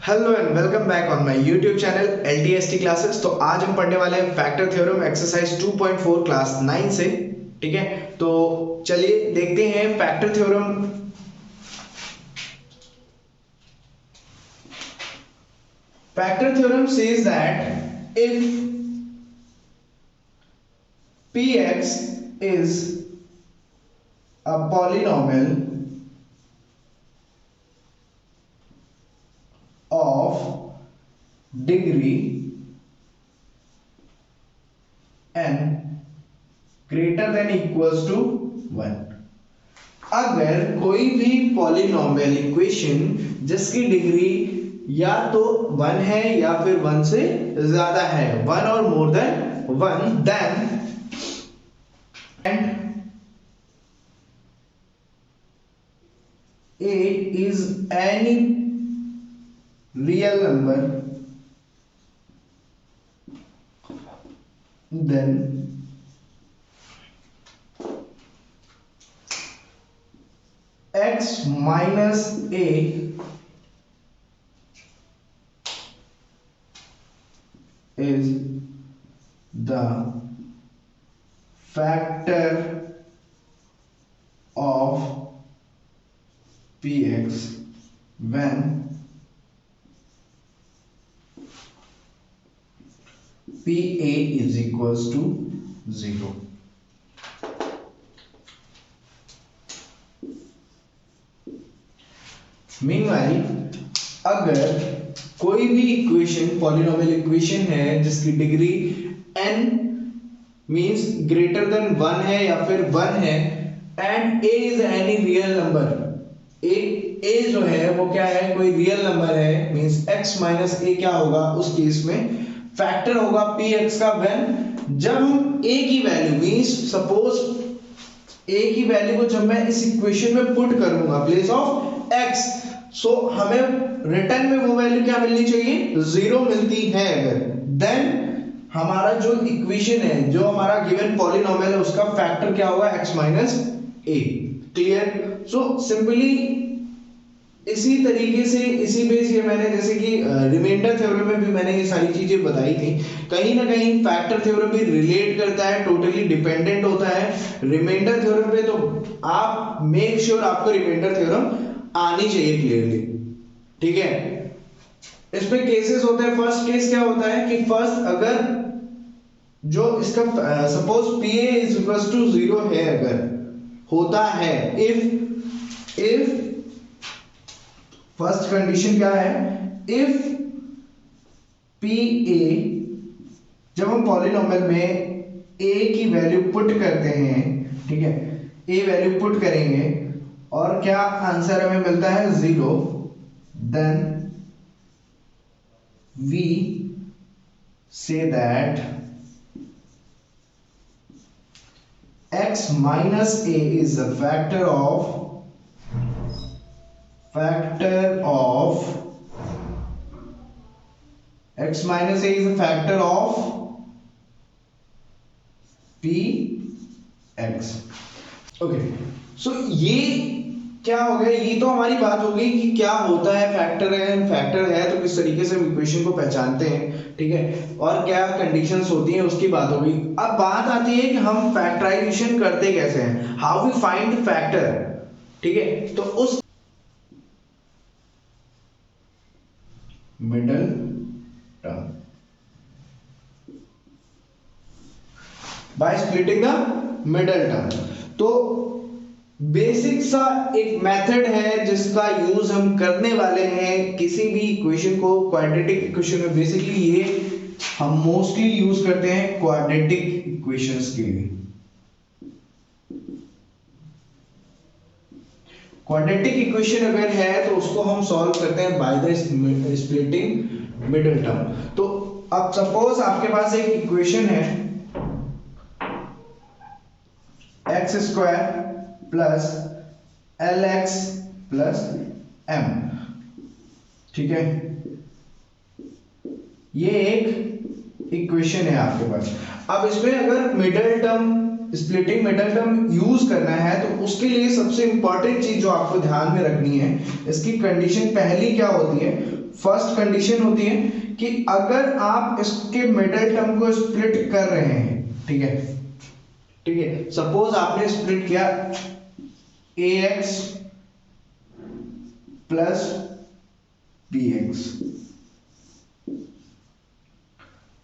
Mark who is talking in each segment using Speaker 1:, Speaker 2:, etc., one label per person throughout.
Speaker 1: Hello and welcome back on my YouTube channel LTST classes. तो आज हम पढ़ने वाले हैं फैक्टर थ्योरम एक्सरसाइज 2.4 क्लास 9 से। ठीक है, तो चलिए देखते हैं factor theorem. Factor theorem says that if px is a polynomial of degree n greater than equals to 1। अगर कोई भी पॉलिनोमियल इक्वेशन जिसकी डिग्री या तो 1 है या फिर 1 से ज्यादा है, 1 और more than 1, then a is any real number, then x minus a is the factor of px when pa is equals to 0। Meanwhile अगर कोई भी इक्वेशन पॉलिनोमियल इक्वेशन है जिसकी degree n means greater than 1 है या फिर 1 है and a is any real number, a जो है वो क्या है, कोई रियल नंबर है, मींस x माइनस a क्या होगा उस केस में फैक्टर होगा px का व्हेन जब हम a की वैल्यू मींस सपोज a की वैल्यू को जब मैं इस इक्वेशन में पुट करूंगा प्लेस ऑफ x, सो हमें रिटर्न में वो वैल्यू क्या मिलनी चाहिए, 0 मिलती है अगर, देन हमारा जो इक्वेशन है, जो हमारा गिवन पॉलिनोमियल है उसका फैक्टर क्या होगा, x minus a। Clear? So simply इसी तरीके से इसी बेस ये मैंने जैसे कि रिमाइंडर थ्योरम में भी मैंने ये सारी चीजें बताई थी, कहीं ना कहीं फैक्टर थ्योरम भी रिलेट करता है, टोटली डिपेंडेंट होता है रिमाइंडर थ्योरम पे। तो आप मेक श्योर आपको रिमाइंडर थ्योरम आनी चाहिए क्लियरली। ठीक है, इसमें केसेस होते हैं। फर्स्ट केस क्या होता है कि फर्स्ट अगर जो इसका suppose pa is equals to 0 है, अगर होता है, इफ फर्स्ट कंडीशन क्या है, इफ pa जब हम पॉलिनोमियल में a की वैल्यू पुट करते हैं, ठीक है, a वैल्यू पुट करेंगे और क्या आंसर हमें मिलता है 0, then we say that x minus a is a factor of x minus a is a factor of px। Okay, so ये क्या हो गया, ये तो हमारी बात हो गई कि क्या होता है फैक्टर है तो किस तरीके से हम इक्वेशन को पहचानते हैं, ठीक है, और क्या कंडीशंस होती हैं उसकी बात हो गई। अब बात आती है कि हम फैक्टराइजेशन करते कैसे हैं, हाउ वी फाइंड फैक्टर। ठीक है, तो उस middle term by splitting the middle term. तो बेसिक सा एक मेथड है जिसका यूज हम करने वाले हैं किसी भी इक्वेशन को, क्वाड्रेटिक इक्वेशन में बेसिकली ये हम मोस्टली यूज करते हैं क्वाड्रेटिक इक्वेशंस के लिए। क्वाड्रेटिक इक्वेशन अगर है तो उसको हम सॉल्व करते हैं by the splitting middle term. तो अब सपोज आपके पास एक इक्वेशन है x square plus LX plus M, ठीक है, ये एक इक्वेशन है आपके पास। अब इसमें अगर middle term splitting middle term use करना है तो उसके लिए सबसे इंपॉर्टेंट चीज जो आपको ध्यान में रखनी है, इसकी कंडीशन पहली क्या होती है, फर्स्ट कंडीशन होती है कि अगर आप इसके मिडिल टर्म को स्प्लिट कर रहे हैं, ठीक है, ठीक है, सपोज आपने स्प्लिट किया ax प्लस bx,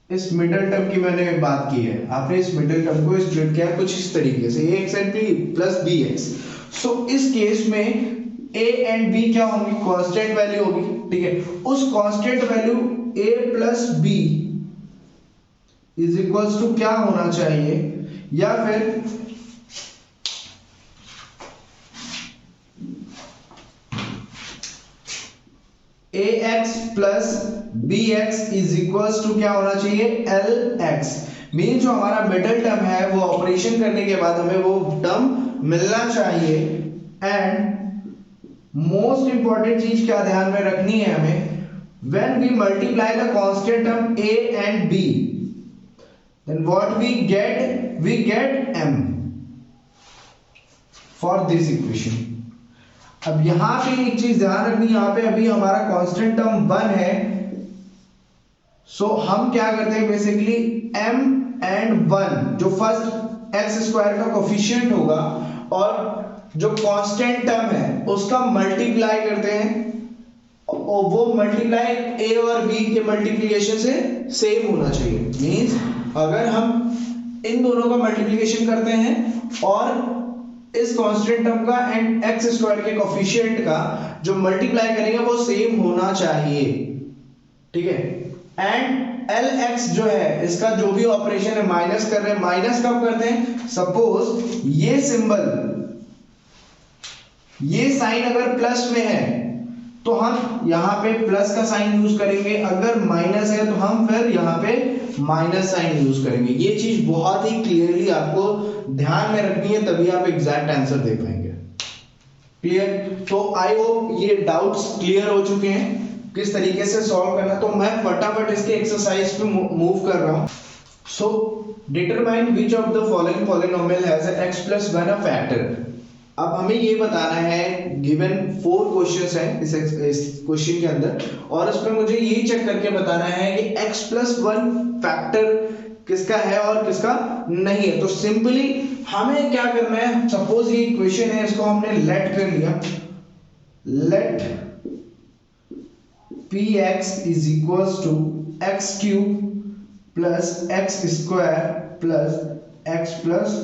Speaker 1: इस मिडिल टर्म की मैंने बात की है, आपने इस मिडिल टर्म को स्प्लिट किया कुछ इस तरीके से ax and b plus bx। सो इस केस में a एंड b क्या होंगी, कांस्टेंट वैल्यू होगी, ठीक है। उस constant value a plus b is equals to क्या होना चाहिए, या फिर ax plus bx is equals to क्या होना चाहिए, lx। मीन जो हमारा मिडिल टर्म है वो ऑपरेशन करने के बाद हमें वो टर्म मिलना चाहिए। एंड मोस्ट इंपॉर्टेंट चीज क्या ध्यान में रखनी है हमें, when we multiply the constant term a and b then what we get m for this equation। अब यहां पे एक चीज ध्यान रखनी, यहां पे अभी हमारा कांस्टेंट टर्म 1 है, सो हम क्या करते हैं बेसिकली m एंड 1 जो फर्स्ट x स्क्वायर का कोफिशिएंट होगा और जो कांस्टेंट टर्म है उसका मल्टीप्लाई करते हैं, और वो मल्टीप्लाई a और b के मल्टीप्लिकेशन से सेम होना चाहिए। मींस अगर हम इन दोनों का मल्टीप्लिकेशन करते हैं और इस कांस्टेंट टर्म का एंड x स्क्वायर के कोफिशिएंट का जो मल्टीप्लाई करेंगे वो सेम होना चाहिए, ठीक है। एंड lx जो है इसका जो भी ऑपरेशन है माइनस कर रहे हैं, माइनस कब करते हैं, सपोज ये सिंबल, ये साइन अगर प्लस में है तो हम यहां पे प्लस का साइन यूज करेंगे, अगर माइनस है तो हम फिर यहां पे माइनस साइन यूज करेंगे। ये चीज बहुत ही क्लियरली आपको ध्यान में रखनी है, तभी आप एग्जैक्ट आंसर दे पाएंगे। क्लियर? तो आई होप ये डाउट्स क्लियर हो चुके हैं किस तरीके से सॉल्व करना। तो मैं फटाफट इसके एक्सरसाइज पे मूव कर रहा हूं। So determine which of the following polynomial has x + 1 a factor. अब हमें ये बताना है, गिवन 4 क्वेश्चंस हैं इस क्वेश्चन के अंदर, और इसमें मुझे ये चेक करके बताना है कि x + 1 फैक्टर किसका है और किसका नहीं है। तो सिंपली हमें क्या करना है, सपोज ये इक्वेशन है, इसको हमने लेट कर लिया, let px is equals to x³ plus x² plus x +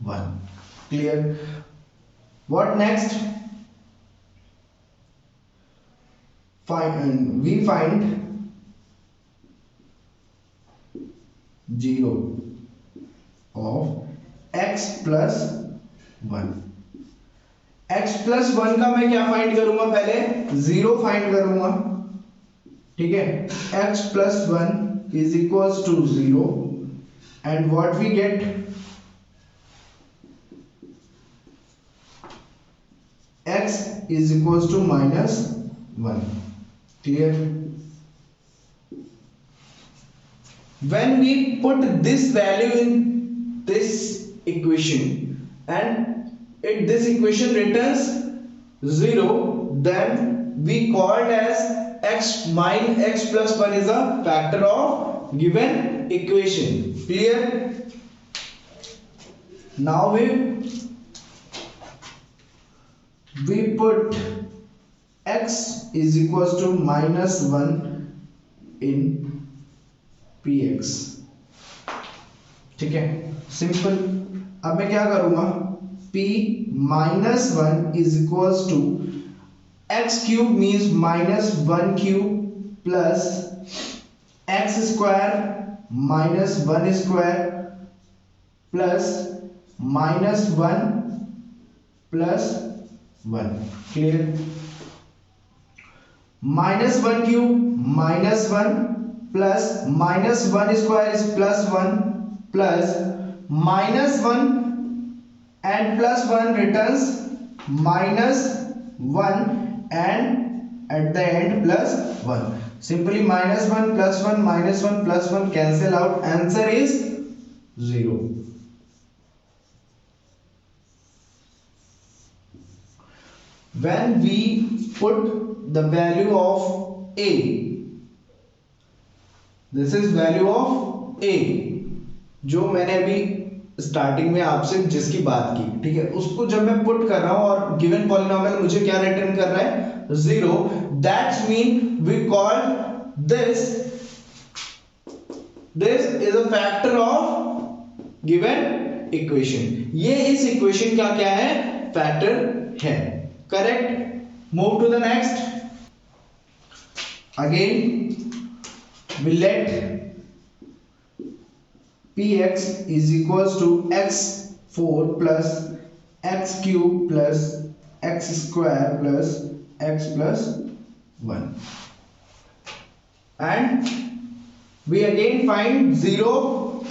Speaker 1: 1। Clear? What next? We find 0 of x + 1। x + 1 का मैं क्या फाइंड करूंगा, पहले 0 फाइंड करूंगा, ठीक है। x + 1 is equals to 0 and what we get, x is equals to -1। Clear? When we put this value in this equation and this equation returns 0, then we called as x + 1 is a factor of given equation। Clear? Now we put x is equals to -1 in px, ठीक है, simple. अब मैं क्या करूंगा, p -1 is equals to x³ means -1³ plus x² -1² plus -1 plus 1। Clear? -1³ -1 plus -1² is +1 plus -1 and +1 returns -1 and at the end +1। Simply -1 + 1 -1 + 1 cancel out, answer is 0। When we put the value of a, this is value of a, जो मैंने अभी starting में आपसे जिसकी बात की, ठीक है, उसको जब मैं पुट कर रहा हूं और गिवन पॉलिनोमियल मुझे क्या रिटर्न कर रहा है, 0, that's mean we call this is a factor of given equation. ये इस इक्वेशन का क्या है, फैक्टर है, correct. Move to the next. Again we let px is equals to x4 plus x cube plus x square plus x plus 1, and we again find 0,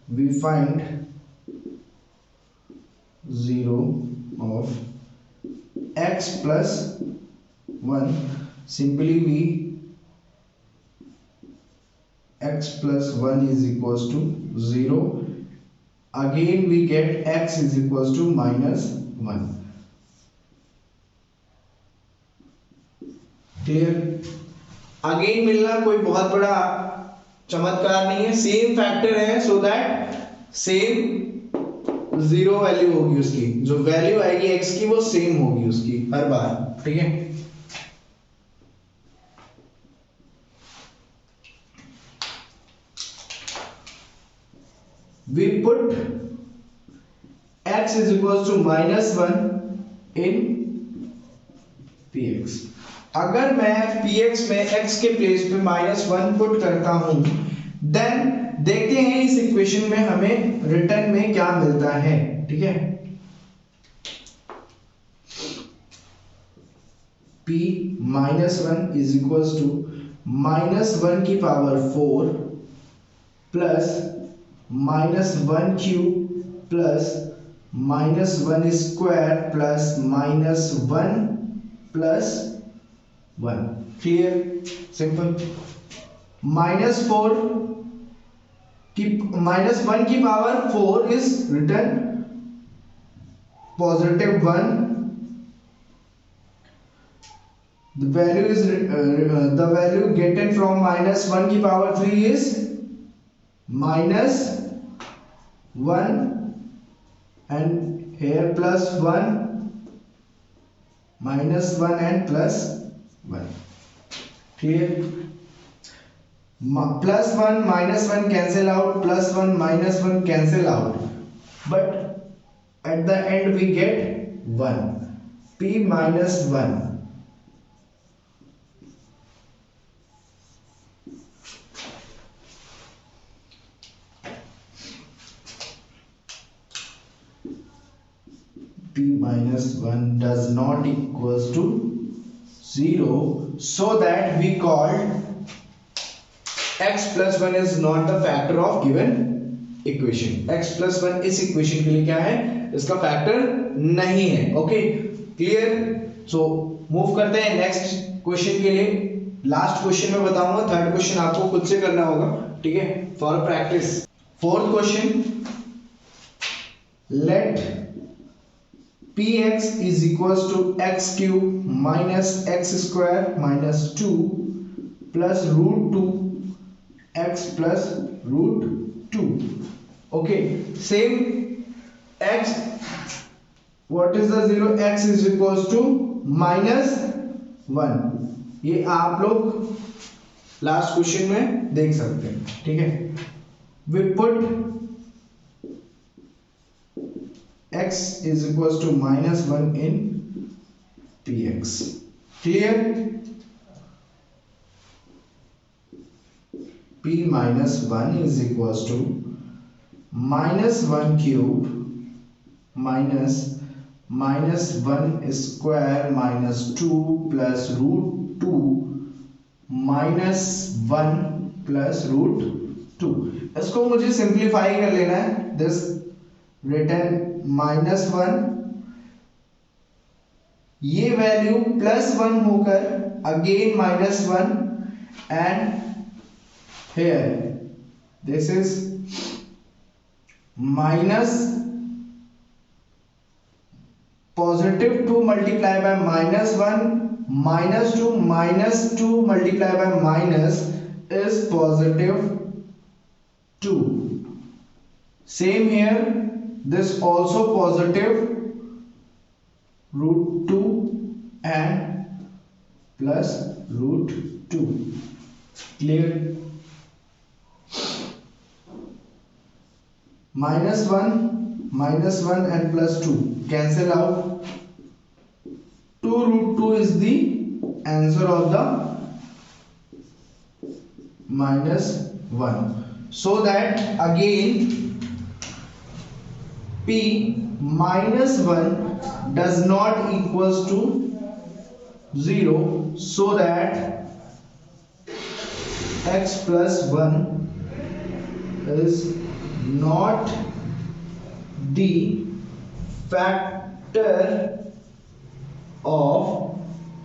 Speaker 1: we find 0 of x plus 1, simply we x plus 1 is equals to 0, again we get x is equals to minus 1, clear. Again मिलना कोई बहुत बड़ा चमत्कार नहीं है, same factor है, so that same 0 value होगी उसकी, जो वैल्यू आएगी x की वो सेम होगी उसकी हर बार, ठीक है। We put x is equals to minus 1 in px। अगर मैं px में x के प्लेस पे -1 पुट करता हूं, देन देखते हैं इस इक्वेशन में हमें रिटर्न में क्या मिलता है, ठीक है। p -1 is equals to -1 की power 4 plus -1 cube plus -1 square plus -1 plus 1, clear, simple. -4 की -1 की power 4 is return positive 1, the value is the value getting from -1 की power 3 is -1, and here plus 1, -1 and plus 1, clear। plus 1 -1 cancel out, plus 1 -1 cancel out, but at the end we get 1, p minus 1, p minus 1 does not equals to 0, so that we called x plus 1 is not the factor of given equation। x plus 1 इस equation के लिए क्या है, इसका factor नहीं है, okay, clear. So move करते हैं नेक्स्ट क्वेश्चन के लिए। लास्ट क्वेश्चन में बताऊंगा, थर्ड क्वेश्चन आपको खुद से करना होगा, ठीक है, for practice. Fourth question, let px is equals to x cube minus x square minus 2 plus root 2 x plus root 2, okay, same x, what is the 0, x is equals to minus 1, ये आप लोग last question में देख सकते हैं, ठीक है। we put x is equals to -1 in px, clear। p minus 1 is equals to -1 cube minus -1 square minus 2 plus root 2 minus 1 plus root 2। इसको मुझे सिंप्लीफाई कर लेना है, दिस रिटर्न -1, ये वैल्यू +1 होकर again -1, and here this is minus +2 multiplied by -1 minus 2 multiplied by minus is positive 2. Same here, this also positive root 2 and plus root 2. Clear? minus 1 and plus 2 cancel out. 2 root 2 is the answer of the minus 1. So that again p minus 1 does not equals to 0, so that x plus 1 is not the factor of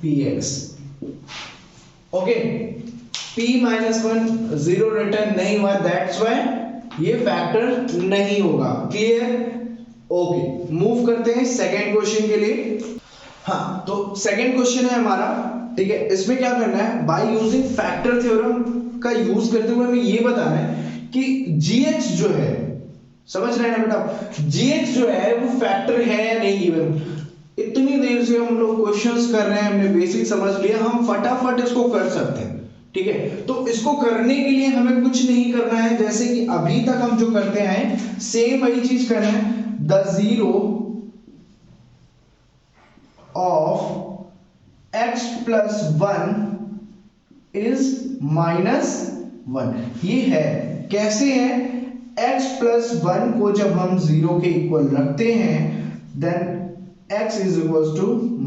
Speaker 1: px. Okay, p minus 1 0 return नहीं हुआ, that's why ये factor नहीं होगा. Clear? Okay, move करते हैं second question के लिए. हाँ, तो सेकंड क्वेश्चन है हमारा, ठीक है. इसमें क्या करना है, बाय यूजिंग फैक्टर थ्योरम का यूज करते हुए हमें ये बताना है कि gx जो है, समझ रहे हैं ना बेटा, gx जो है वो फैक्टर है या नहीं गिवन. इतनी देर से हम लोग क्वेश्चंस कर रहे हैं, हमने बेसिक समझ लिया, हम फटाफट इसको कर सकते हैं. ठीक है, तो इसको करने के लिए हमें कुछ नहीं करना है, जैसे कि अभी तक हम जो करते हैं सेम वही चीज करना है. The zero of x plus 1 is minus 1. ये है, कैसे है, x प्लस 1 को जब हम 0 के इक्वल रखते हैं then x is equal to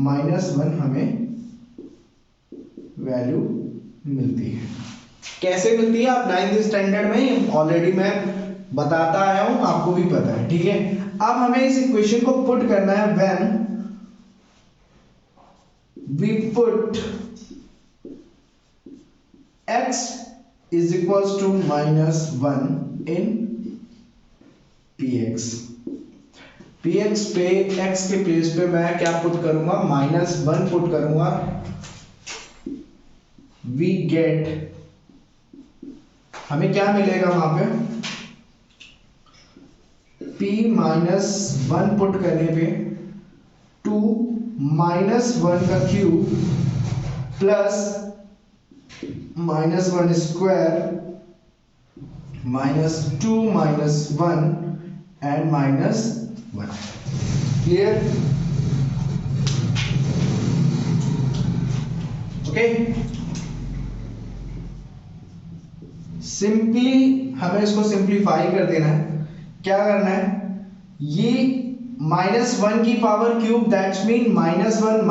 Speaker 1: minus 1 हमें वैल्यू मिलती है. कैसे मिलती है, आप 9th स्टैंडर्ड में ऑलरेडी मैं बताता आया हूं, आपको भी पता है. ठीक है, अब हमें इस इक्वेशन को पुट करना है. When we put x is equal to minus 1 in px. px पे x के प्लेस पे मैं क्या पुट करूंगा, माइनस 1 पुट करूंगा. वी गेट, हमें क्या मिलेगा वहां पे, p माइनस 1 पुट करने पे 2 माइनस 1 का cube plus minus 1 square minus 2 minus 1 and minus 1. Clear? Okay, simply हमें इसको सिंप्लीफाई कर देना है. क्या करना है, ये माइनस 1 की power cube, that's mean minus 1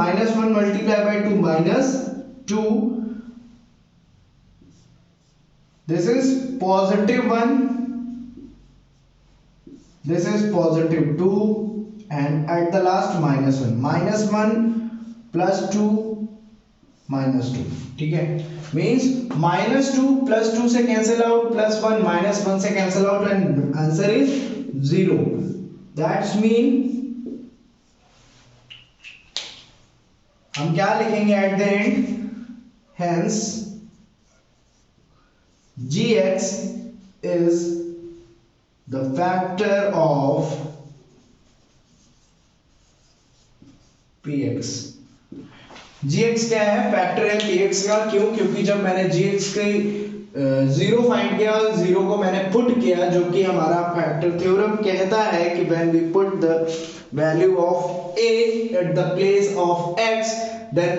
Speaker 1: multiply by 2 minus 2. This is positive 1, this is positive 2 and at the last minus 1 plus 2 minus 2. ठीक है, means minus 2 plus 2 से cancel out, plus 1 minus 1 से cancel out and answer is 0. That's mean हम क्या लिखेंगे at the end, hence gx is the factor of px. gx क्या है, factor है px का. क्यों? क्योंकि जब मैंने gx के 0 फाइंड किया, 0 को मैंने पुट किया, जो कि हमारा फैक्टर थ्योरम कहता है कि when we put the value of a at the place of x, then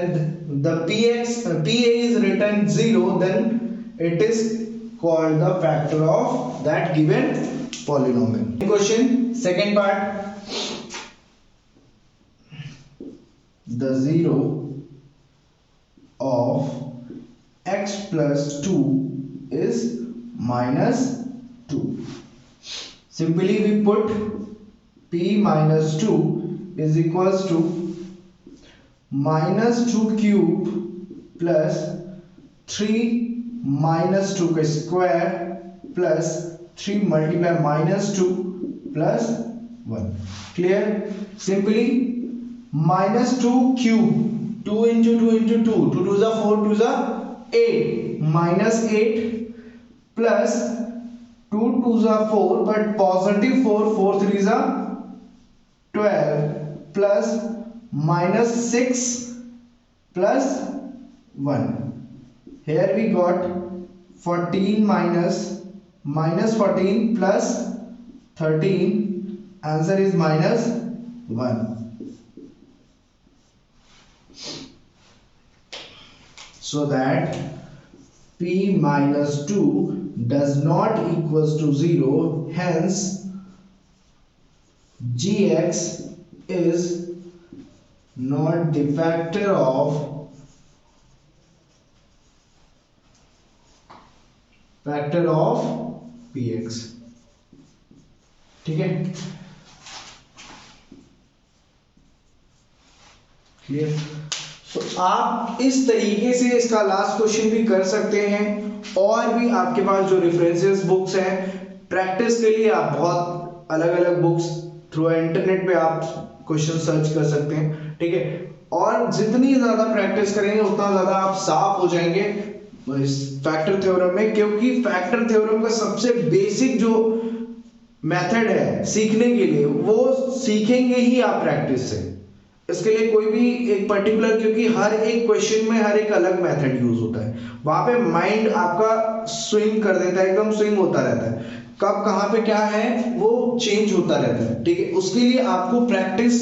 Speaker 1: the pa is written 0, then it is called the factor of that given polynomial. Question second part, the zero of x plus 2 is minus 2. Simply we put p minus 2 is equals to minus 2 cube plus 3 minus 2 का square plus 3 multiply minus 2 plus 1. Clear? Simply minus 2 cube 2 into 2 into 2, 2 2 is 4, 2 is 8, minus 8 plus 2 2 is 4, but positive 4, 4 3 is 12 plus minus 6 plus 1. Here we got 14 minus 14 plus 13. Answer is minus 1. So that p minus 2 does not equals to 0. Hence gx is not the factor of px. ठीक है, clear. तो आप इस तरीके से इसका last question भी कर सकते हैं, और भी आपके पास जो रेफरेंसेस बुक्स हैं प्रैक्टिस के लिए, आप बहुत अलग अलग बुक्स थ्रू इंटरनेट पे आप क्वेश्चन सर्च कर सकते हैं, ठीक है। और जितनी ज्यादा प्रैक्टिस करेंगे उतना ज्यादा आप साफ हो जाएंगे इस फैक्टर थ्योरम में, क्योंकि फैक्टर थ्योरम का सबसे बेसिक जो मेथड है सीखने के लिए वो सीखेंगे ही आप प्रैक्टिस से। इसके लिए कोई भी एक पर्टिकुलर, क्योंकि हर एक क्वेश्चन में हर एक अलग मेथड यूज होता है, वहां पे माइंड आपका स्विंग कर देता है, एकदम स्विंग होता रहता है, कब कहां पे क्या है वो चेंज होता रहता है, ठीक है। उसके लिए आपको प्रैक्टिस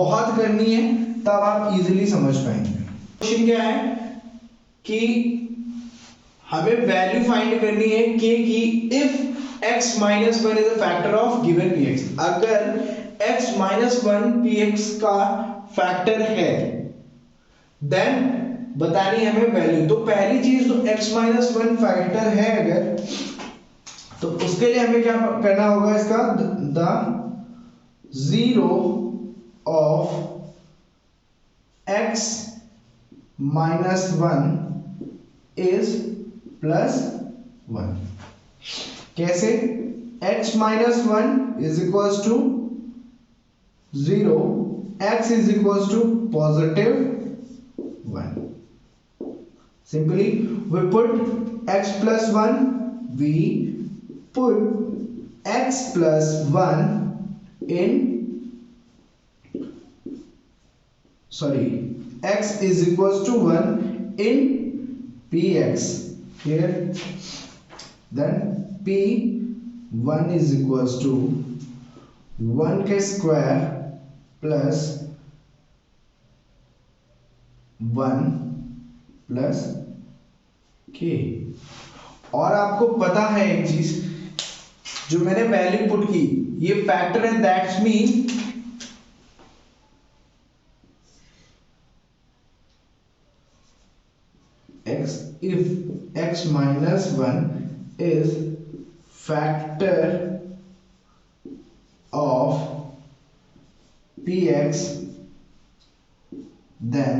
Speaker 1: बहुत करनी है, तब आप इजीली समझ पाएंगे। क्वेश्चन क्या है कि हमें वैल्यू फाइंड करनी है k की if x minus 1 is a factor of given px। अगर x minus 1 px का फैक्टर है देन बतानी है हमें वैल्यू। तो पहली चीज तो x minus 1 फैक्टर है अगर, तो उसके लिए हमें क्या करना होगा, इसका the zero of x minus 1 is plus 1। कैसे, x minus 1 is equals to 0, x is equals to positive 1। Simply we put x plus 1, we put x plus 1 in, sorry, x is equals to 1 in px here, then p1 is equals to 1 के square plus 1 plus k। और आपको पता है एक चीज जो मैंने value put की, ये फैक्टर है, that's mean x, if x minus 1 is factor of px, then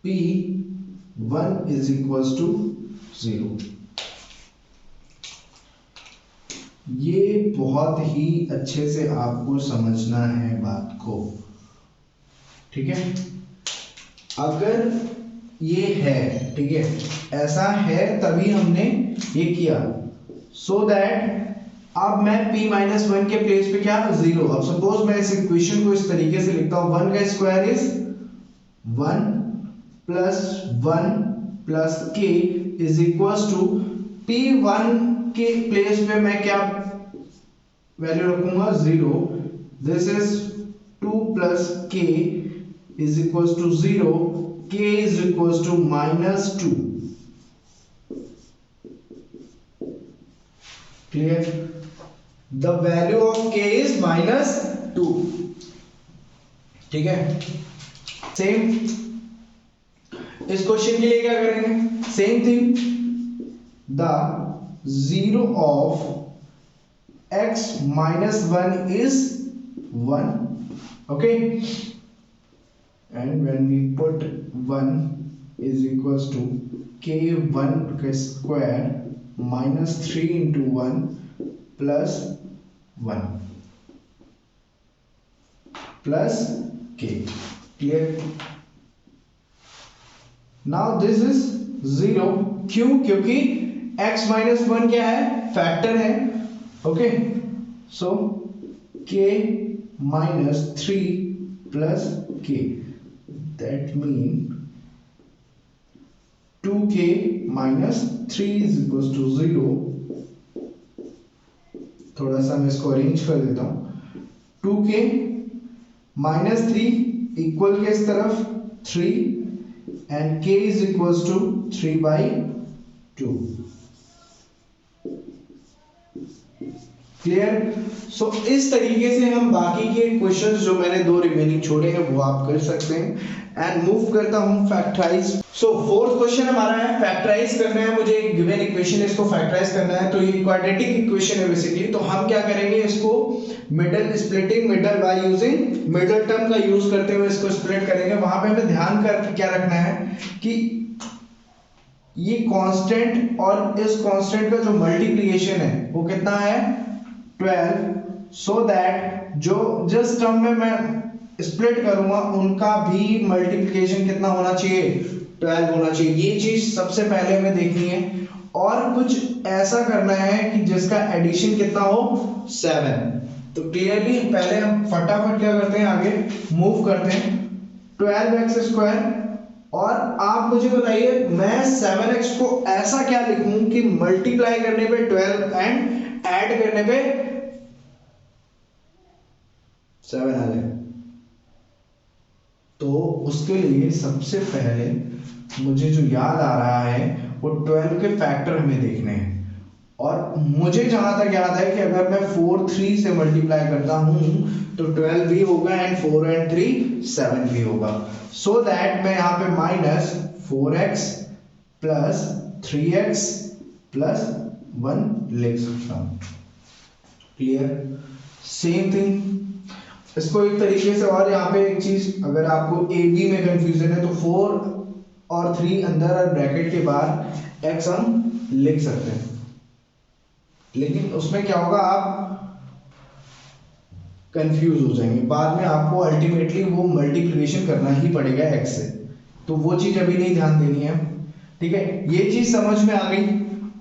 Speaker 1: p1 is equals to 0। ये बहुत ही अच्छे से आपको समझना है बात को, ठीक है। अगर ये है, ठीक है, ऐसा है तभी हमने ये किया, सो दैट अब मैं p माइनस 1 के प्लेस पे क्या 0। अब सपोज मैं इस इक्वेशन को इस तरीके से लिखता हूं, 1 का square is 1 plus 1 plus k is equals to p1 के प्लेस पे मैं क्या वैल्यू रखूंगा 0। This is 2 plus k is equals to 0, k is equals to minus 2। clear? The value of k is minus 2, ठीक है। सेम इस question के लिए क्या करेंगे, same thing, the zero of x minus 1 is 1, okay, and when we put 1 is equals to k1 square minus 3 into 1 plus 1 plus k. Clear? Now this is 0. क्यों? क्योंकि x minus 1 क्या है? Factor है. Okay, so k minus 3 plus k, that mean 2k minus 3 is equal to 0. थोड़ा सा मैं इसको arrange कर देता हूं. 2k माइनस 3 इक्वल के इस तरफ 3 and k is equal to 3/2. Clear? So इस तरीके से हम बाकी के क्वेश्चंस जो मैंने दो रिमेनिंग छोड़े हैं वो आप कर सकते हैं. एंड मूव करता हूं फैक्टराइज. सो फोर्थ क्वेश्चन हमारा है फैक्टराइज करना है मुझे गिवन इक्वेशन, इसको फैक्टराइज करना है. तो ये क्वाड्रेटिक इक्वेशन है बेसिकली. तो हम क्या करेंगे, इसको middle splitting, middle by using middle term का यूज करते हुए इसको स्प्लिट करेंगे. वहां पे हमें ध्यान कर क्या रखना है कि ये कांस्टेंट और इस कांस्टेंट का जो मल्टीप्लिकेशन है वो कितना है? 12. सो दैट जो जिस टर्म में मैं स्प्लिट करूंगा उनका भी मल्टीप्लिकेशन कितना होना चाहिए? 12 होना चाहिए. ये चीज सबसे पहले हमें देखनी है. और कुछ ऐसा करना है कि जिसका एडिशन कितना हो? 7. तो क्लियरली पहले हम फटाफट क्या करते हैं, आगे मूव करते हैं. 12x². और आप मुझे बताइए मैं 7x को ऐसा क्या लिखूं कि मल्टीप्लाई करने पे 12 एंड ऐड करने पे 7 आ जाए. तो उसके लिए सबसे पहले मुझे जो याद आ रहा है वो 12 के फैक्टर हमें देखने हैं. और मुझे जहां तक याद है कि अगर मैं 4 3 से मल्टीप्लाई करता हूं तो 12 भी होगा एंड 4 एंड 3 7 भी होगा. सो दैट मैं यहां पे minus 4x plus 3x plus 1 लिख सकता हूं. क्लियर? सेम थिंग इसको एक तरीके से. और यहाँ पे एक चीज, अगर आपको ए बी में कंफ्यूजन है तो 4 और 3 अंदर और ब्रैकेट के बाहर x हम लिख सकते हैं. लेकिन उसमें क्या होगा, आप कंफ्यूज हो जाएंगे बाद में. आपको अल्टीमेटली वो मल्टीप्लिकेशन करना ही पड़ेगा x से. तो वो चीज अभी नहीं ध्यान देनी है. ठीक है, ये चीज समझ में आ गई.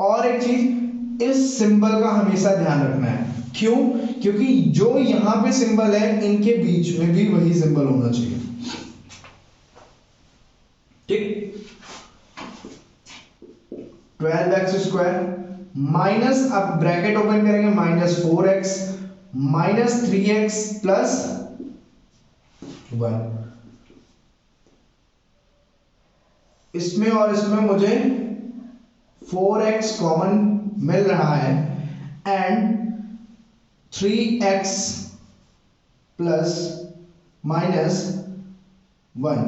Speaker 1: और एक चीज, इस सिंबल का हमेशा ध्यान रखना है. क्यों? क्योंकि जो यहां पे सिंबल है इनके बीच में भी वही सिंबल होना चाहिए. ठीक? 12x² माइनस, अब ब्रैकेट ओपन करेंगे, minus 4x minus 3x plus 1. इसमें और इसमें मुझे 4x कॉमन मिल रहा है and 3x plus minus 1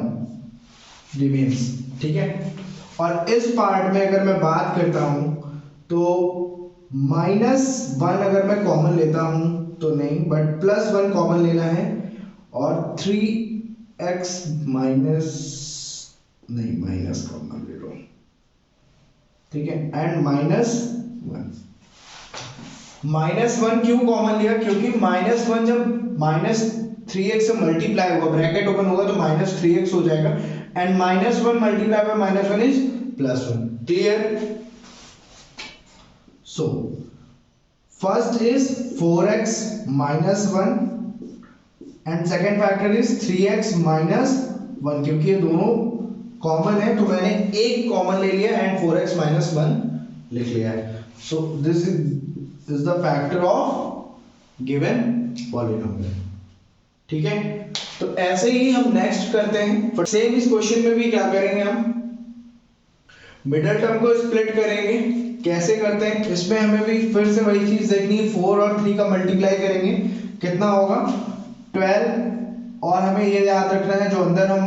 Speaker 1: remains. ठीक है? और इस पार्ट में अगर मैं बात करता हूं तो -1 अगर मैं कॉमन लेता हूं तो नहीं, बट +1 कॉमन लेना है. और 3x माइनस नहीं, माइनस कॉमन ले लो. ठीक है? एंड -1. -1 क्यों कॉमन लिया? क्योंकि -1 जब -3x से मल्टीप्लाई होगा, ब्रैकेट ओपन होगा तो -3x हो जाएगा and -1 multiply by -1 is +1. Clear? So first is 4x -1 and second factor is 3x -1. क्योंकि ये दोनों कॉमन है तो मैंने एक कॉमन ले लिया एंड 4x -1 लिख लिया है. So this is the factor of given polynomial. ठीक है? तो ऐसे ही हम नेक्स्ट करते हैं. सेम इस क्वेश्चन में भी क्या करेंगे, हम मिडल टर्म को स्प्लिट करेंगे. कैसे करते हैं? इसमें हमें भी फिर से वही चीज देखनी है. 4 और 3 का मल्टीप्लाई करेंगे, कितना होगा? 12. और हमें ये याद रखना है जो अंदर हम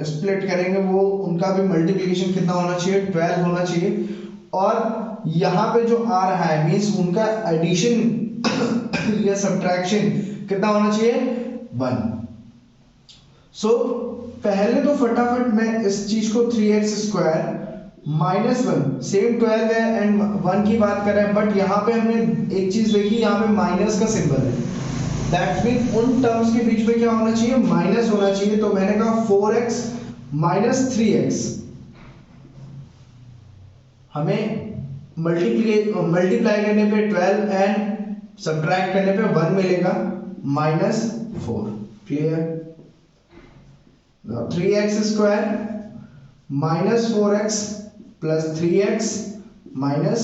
Speaker 1: स्प्लिट करेंगे वो उनका भी मल्टीप्लिकेशन कितना होना चाहिए? 12 होना चाहिए. और यहाँ पे जो आ रहा है मीन्स उनका एडिशन या सब्ट्रैक्शन कितना होना चाहिए? 1. सो पहले तो फटाफट मैं इस चीज को 3x² -1 सेम 12 है एंड 1 की बात कर रहे हैं, बट यहाँ पे हमने एक चीज देखी, यहाँ पे माइनस का सिंबल है. दैट मीन उन टर्म्स के बीच में क्या होना चाहिए, माइनस होना चाहिए। तो मैंने कहा 4x माइनस 3x, हमें मल्टीप्लाई करने पे 12 एंड सब्ट्रैक्ट करने पे 1 मिलेगा -4। Clear? 3x square minus 4x plus 3x minus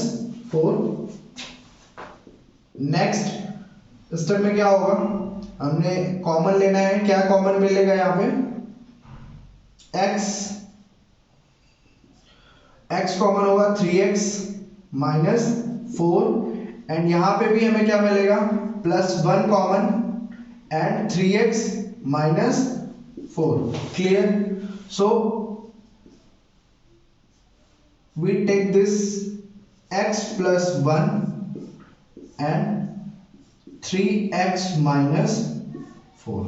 Speaker 1: 4। Next step में क्या होगा, हमने कॉमन लेना है। क्या कॉमन मिलेगा यहाँ पे, x कॉमन होगा 3x माइनस 4 एंड यहाँ पे भी हमें क्या मिलेगा, +1 common and 3x minus 4। Clear? So we take this x plus 1 and 3x minus 4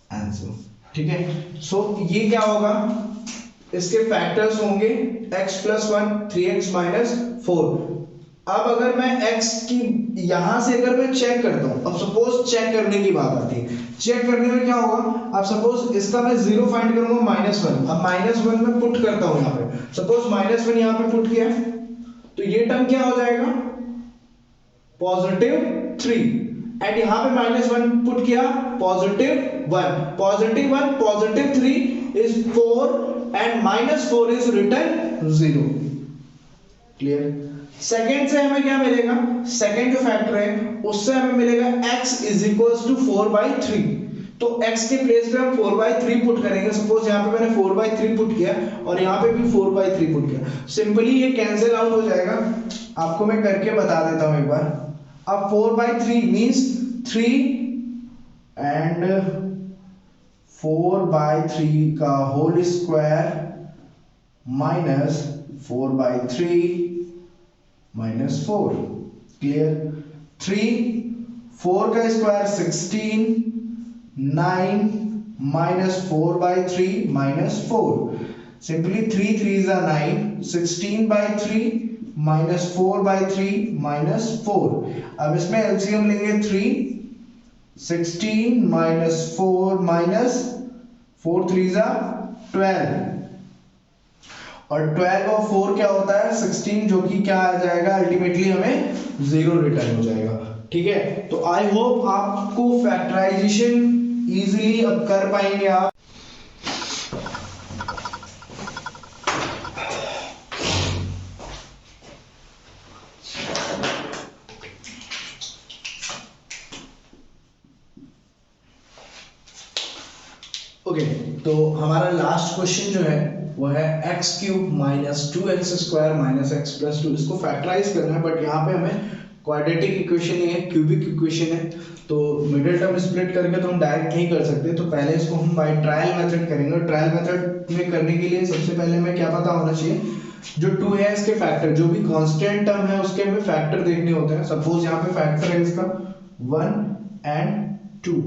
Speaker 1: answer. ठीक है? सो ये क्या होगा, इसके फैक्टर्स होंगे x plus 1 3x minus 4। अब अगर मैं x की यहां से अगर मैं चेक करता हूं, अब सपोज चेक करने की बात आती है, चेक करने में क्या होगा, अब सपोज इसका मैं 0 फाइंड करूंगा -1। अब -1 में पुट करता हूं, यहां पे सपोज -1 यहां पे पुट किया तो ये टर्म क्या हो जाएगा, +3 एंड यहां पे -1 पुट किया +1, +1 is 4 and -4 is written 0। Clear? Second से हमें क्या मिलेगा, सेकेंड जो फैक्टर है उससे हमें मिलेगा x is equals to 4/3। तो x के प्लेस पे हम 4/3 पुट करेंगे। सपोज यहाँ पे मैंने 4/3 पुट किया और यहाँ पे भी 4/3 पुट किया, सिंपली ये कैंसिल आउट हो जाएगा। आपको मैं करके बता देता हूँ एक बार। अब 4/3 मीन्स 3 एंड 4/3 का whole square minus 4/3 minus 4। Clear? 4 का square 16, 9 minus 4/3 minus 4। Simply 3 3s are 9, 16/3 minus 4/3 minus 4। अब इसमें एलसीएम लेंगे 3, 16 माइनस 4 माइनस 4 3s are 12 और 12 और 4 क्या होता है 16, जो कि क्या आ जाएगा अल्टीमेटली हमें 0 रिटर्न हो जाएगा। ठीक है? तो आई होप आपको फैक्टराइजेशन इजीली अब कर पाएंगे आप। ओके, तो हमारा लास्ट क्वेश्चन जो है वो है x³ minus 2x² minus x plus 2। इसको फैक्टराइज करना है, बट यहाँ पे हमें क्वाड्रेटिक इक्वेशन ही है, क्यूबिक इक्वेशन है, तो मिडिल टर्म स्प्लिट करके तो हम डायरेक्ट नहीं कर सकते। तो पहले इसको हम बाय ट्रायल मेथड करेंगे। ट्रायल मेथड में करने के लिए सबसे पहले हमें क्या पता होना चाहिए, जो 2 है इसके फैक्टर, जो भी कांस्टेंट टर्म है उसके हमें फैक्टर देखने होते हैं। सपोज यहाँ पे फैक्टर है इसका 1 एंड 2।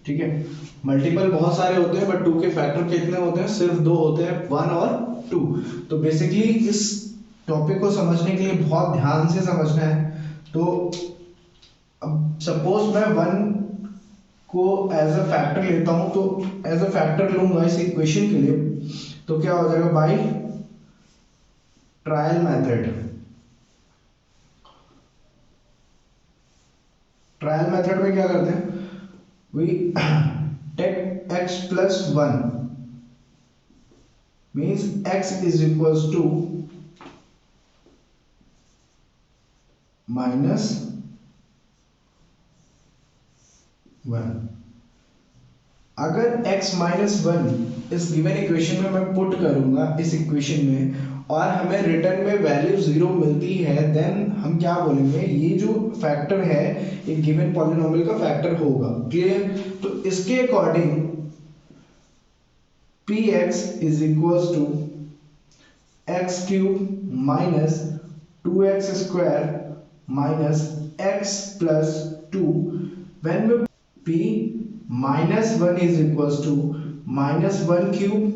Speaker 1: ठीक है? मल्टीपल बहुत सारे होते हैं बट 2 के फैक्टर कितने होते हैं, सिर्फ 2 होते हैं, 1 और 2। तो बेसिकली इस टॉपिक को समझने के लिए बहुत ध्यान से समझना है। तो अब सपोज मैं 1 को एज अ फैक्टर लेता हूं, तो एज अ फैक्टर लूंगा इस इक्वेशन के लिए, तो क्या हो जाएगा, by trial method. Trial method में क्या करते हैं, we take x plus 1 means x is equals to minus 1। अगर x minus 1 इस गिवन इक्वेशन में मैं पुट करूंगा इस इक्वेशन में और हमें रिटर्न में वैल्यू 0 मिलती है, देन हम क्या बोलेंगे, ये जो फैक्टर है एक गिवन पॉलिनोमियल का फैक्टर होगा। क्लियर? तो इसके according px is equals to x³ minus 2x² minus x plus 2 when p minus 1 is equals to -1³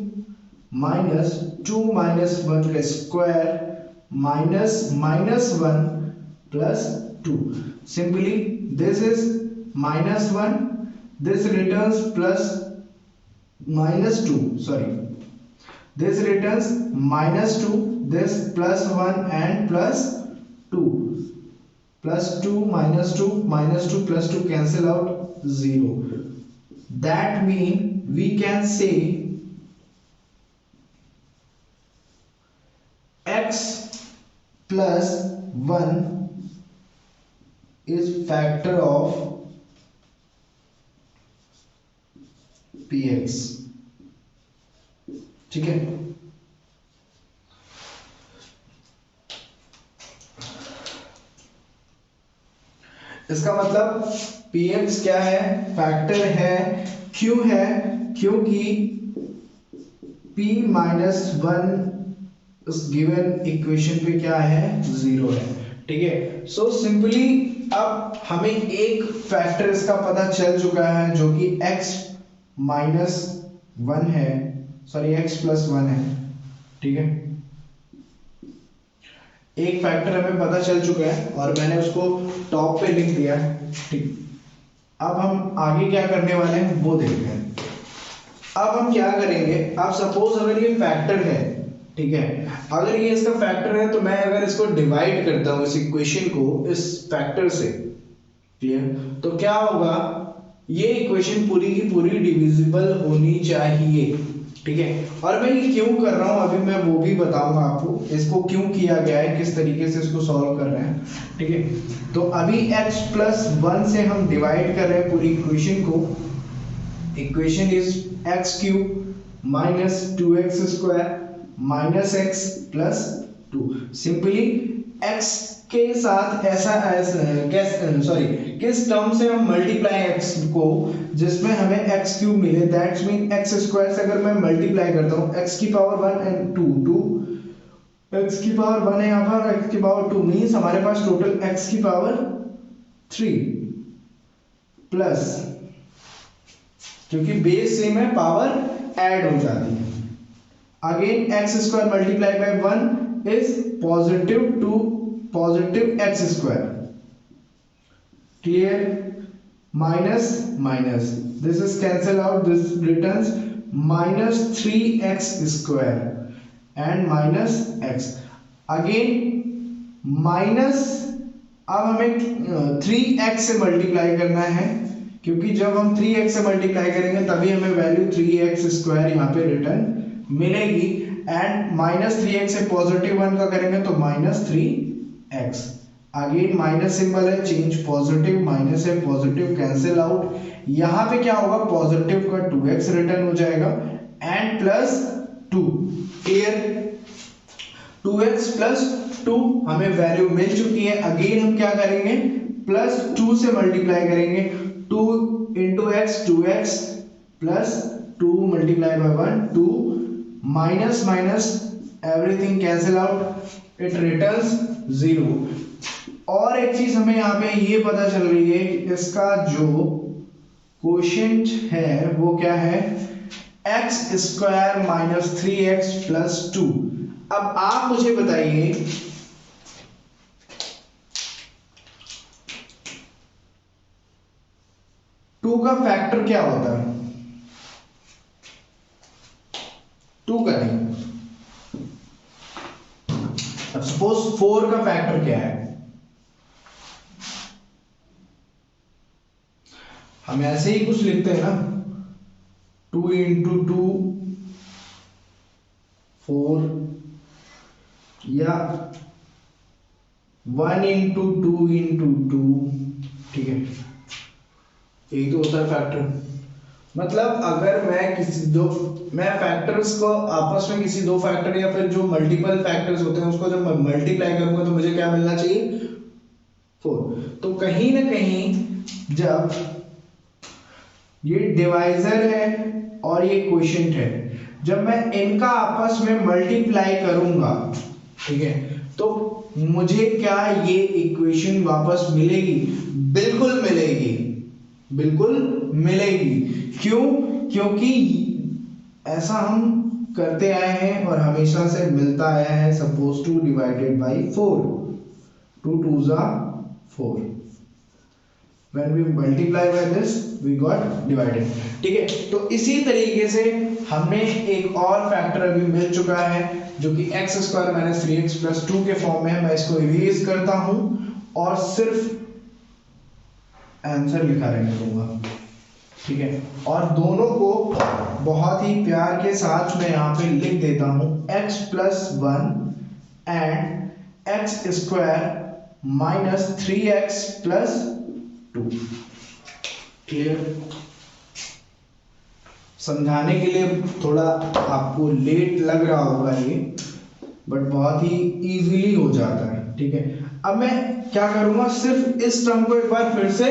Speaker 1: minus 2 minus 1 का square minus -1 plus 2। Simply this is -1, this returns plus -2, sorry, this returns -2, this +1 and +2, +2 -2 -2 +2 cancel out 0. That means we can say x plus 1 is factor of px. ठीक है, इसका मतलब px क्या है, factor है, क्यों है, क्योंकि p -1 उस गिवन इक्वेशन पे क्या है, 0 है। ठीक है, सो सिंपली अब हमें एक फैक्टर इसका पता चल चुका है जो कि x -1 है, सॉरी x +1 है। ठीक है, एक फैक्टर हमें पता चल चुका है और मैंने उसको टॉप पे लिख दिया है। ठीक, अब हम आगे क्या करने वाले हैं वो देखते हैं। अब हम क्या करेंगे, आप सपोज अगर ये फैक्टर है, ठीक है, अगर ये इसका फैक्टर है तो मैं अगर इसको डिवाइड करता हूं इस इक्वेशन को इस फैक्टर से, क्लियर, तो क्या होगा, ये इक्वेशन पूरी की पूरी डिविजिबल होनी चाहिए। ठीक है, और मैं ये क्यों कर रहा हूं अभी मैं वो भी बताऊंगा आपको, इसको क्यों किया गया है, किस तरीके से इसको सॉल्व कर रहे हैं। ठीक है, तो अभी x + 1 से हम डिवाइड कर रहे हैं पूरी इक्वेशन को। Equation is x³ - 2x² -x + 2। Simply x के साथ ऐसा किस टर्म से हम मल्टीप्लाई x को जिसमें हमें x³ मिले, दैट्स मीन x² से अगर मैं मल्टीप्लाई करता हूँ x⁴ 1 and 2 x⁴ है यहाँ पर, x⁴ मीन्स हमारे पास टोटल x⁴ प्लस, क्योंकि बेस सेम है पावर ऐड हो जाती है, again x² multiplied by 1 is positive x², clear, minus this is cancel out, this returns -3x² and -x, again minus, अब हमें 3x से मल्टीप्लाई करना है, क्योंकि जब हम 3x से मल्टीप्लाई करेंगे तभी हमें वैल्यू 3x² यहाँ पे रिटर्न मिलेगी, एंड -3x से +1 का करेंगे तो -3x, अगेन माइनस सिंबल है, चेंज पॉजिटिव, माइनस है पॉजिटिव कैंसिल आउट, यहाँ पे क्या होगा, पॉजिटिव का 2x रिटर्न हो जाएगा एंड +2, क्लियर, 2x + 2 हमें वैल्यू मिल चुकी है। अगेन हम क्या करेंगे, +2 से मल्टीप्लाई करेंगे, 2 × x 2x +2 multiplied by 1 2 minus everything cancel out, it returns 0। और एक चीज हमें यहाँ पे ये पता चल रही है कि इसका जो कोशेंट है वो क्या है, x² - 3x + 2। अब आप मुझे बताइए, टू का फैक्टर क्या होता है, 2 का नहीं, अब सपोज 4 का फैक्टर क्या है, हम ऐसे ही कुछ लिखते हैं ना, 2 × 2 4 या 1 × 2 × 2, ठीक है, यही तो होता है फैक्टर। मतलब अगर मैं फैक्टर्स को आपस में किसी दो फैक्टर या फिर जो मल्टीपल फैक्टर्स होते हैं उसको जब मल्टीप्लाई करूंगा तो मुझे क्या मिलना चाहिए, 4। तो कहीं ना कहीं जब ये डिवाइजर है और ये क्वोशिएंट है, जब मैं इनका आपस में मल्टीप्लाई करूंगा, ठीक है, तो मुझे क्या ये इक्वेशन वापस मिलेगी, बिल्कुल मिलेगी, बिल्कुल मिलेगी। क्यों, क्योंकि ऐसा हम करते आए हैं और हमेशा से मिलता आया है, suppose 2 / 4, 2 × 2 = 4। when we multiply by this we got divided। ठीक है, तो इसी तरीके से हमने एक और फैक्टर अभी मिल चुका है जो कि x square minus 3x plus 2 के फॉर्म में है। मैं इसको इरेज करता हूं और सिर्फ आंसर लिखा रहने दूंगा। ठीक है, और दोनों को बहुत ही प्यार के साथ मैं यहाँ पे लिख देता हूं x plus 1 and x square minus 3x plus 2। Clear? समझाने के लिए थोड़ा आपको लेट लग रहा होगा ये, बट बहुत ही इजीली हो जाता है। ठीक है, अब मैं क्या करूंगा, सिर्फ इस टर्म को एक बार फिर से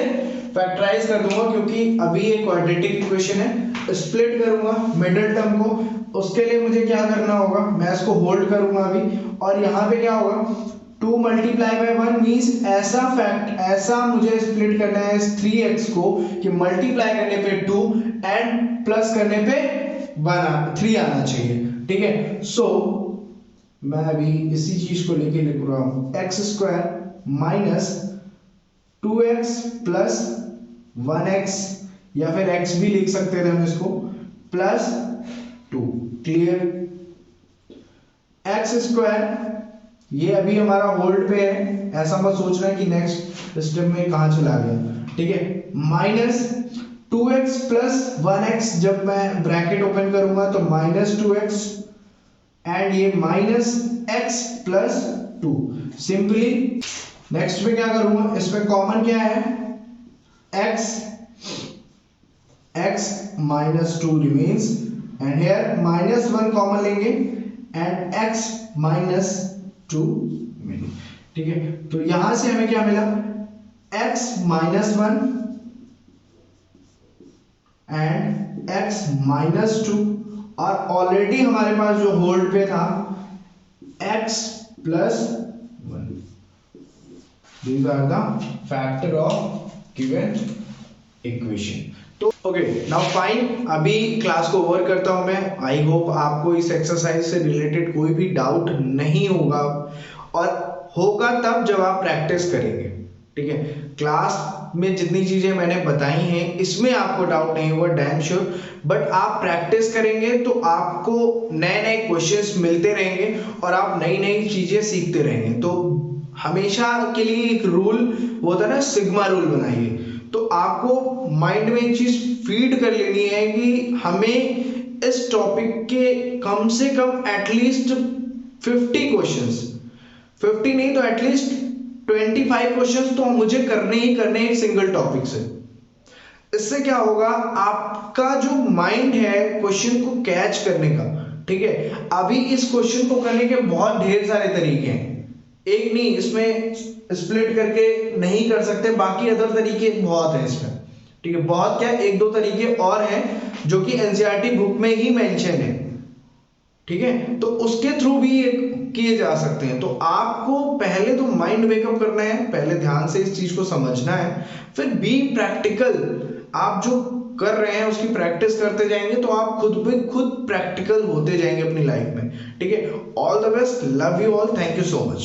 Speaker 1: फैक्टराइज कर दूंगा क्योंकि अभी ये क्वाड्रेटिक इक्वेशन है। स्प्लिट करूंगा मिडिल टर्म को, उसके लिए मुझे क्या करना होगा, मैं इसको होल्ड करूंगा अभी, और यहाँ पे क्या होगा 2 मल्टीप्लाई बाय 1 मीन्स ऐसा मुझे स्प्लिट करना है इस 3x को कि मल्टीप्लाई करने पे 2 एंड प्लस करने पे 3 आना चाहिए। ठीक है, सो मैं अभी इसी चीज को लेके लिख रहा हूं x square minus 2x plus 1x, या फिर x भी लिख सकते थे हम इसको, प्लस 2। क्लियर? x स्क्वायर ये अभी हमारा होल्ड पे है, ऐसा मत सोचना कि नेक्स्ट स्टेप में कहां चला गया। ठीक है, माइनस 2x प्लस 1x, जब मैं ब्रैकेट ओपन करूंगा तो माइनस 2x एंड ये minus x plus 2। Simply next में क्या करूंगा, इसमें कॉमन क्या है, x minus 2 remains and here minus 1 common लेंगे एंड x माइनस 2 मिली। ठीक है, तो यहां से हमें क्या मिला, x minus 1 and x minus 2, और ऑलरेडी हमारे पास जो होल्ड पे था x plus 1। These are the factor of given equation। तो ओके, नाउ फाइन, अभी क्लास को ओवर करता हूं मैं। आई होप आपको इस एक्सरसाइज से रिलेटेड कोई भी डाउट नहीं होगा, और होगा तब जब आप प्रैक्टिस करेंगे। ठीक है, क्लास में जितनी चीजें मैंने बताई हैं इसमें आपको डाउट नहीं होगा, डैम श्योर, बट आप प्रैक्टिस करेंगे तो आपको नए नए क्वेश्चंस मिलते रहेंगे और आप नई नई चीजें सीखते रहेंगे। तो हमेशा के लिए एक रूल होता है ना, सिग्मा रूल बनाइए। तो आपको माइंड में एक चीज फीड कर लेनी है कि हमें इस टॉपिक के कम से कम एटलीस्ट 50 क्वेश्चंस, 50 नहीं तो एटलीस्ट 25 क्वेश्चंस तो मुझे करने ही करने एक सिंगल टॉपिक से। इससे क्या होगा, आपका जो माइंड है क्वेश्चन को कैच करने का। ठीक है, अभी इस क्वेश्चन को करने के बहुत ढेर सारे तरीके हैं, एक नहीं, इसमें स्प्लिट करके नहीं कर सकते, बाकी अदर तरीके बहुत हैं इसमें। ठीक है, बहुत क्या, 1-2 तरीके और हैं जो कि एनसीईआरटी बुक में ही मेंशन है। ठीक है, तो उसके थ्रू भी किए जा सकते हैं। तो आपको पहले तो माइंड वेकअप करना है, पहले ध्यान से इस चीज को समझना है, फिर बी प्रैक्टिकल। आप जो कर रहे हैं उसकी प्रैक्टिस करते जाएंगे तो आप खुद प्रैक्टिकल होते जाएंगे अपनी लाइफ में। ठीक है, all the best, love you all, thank you so much.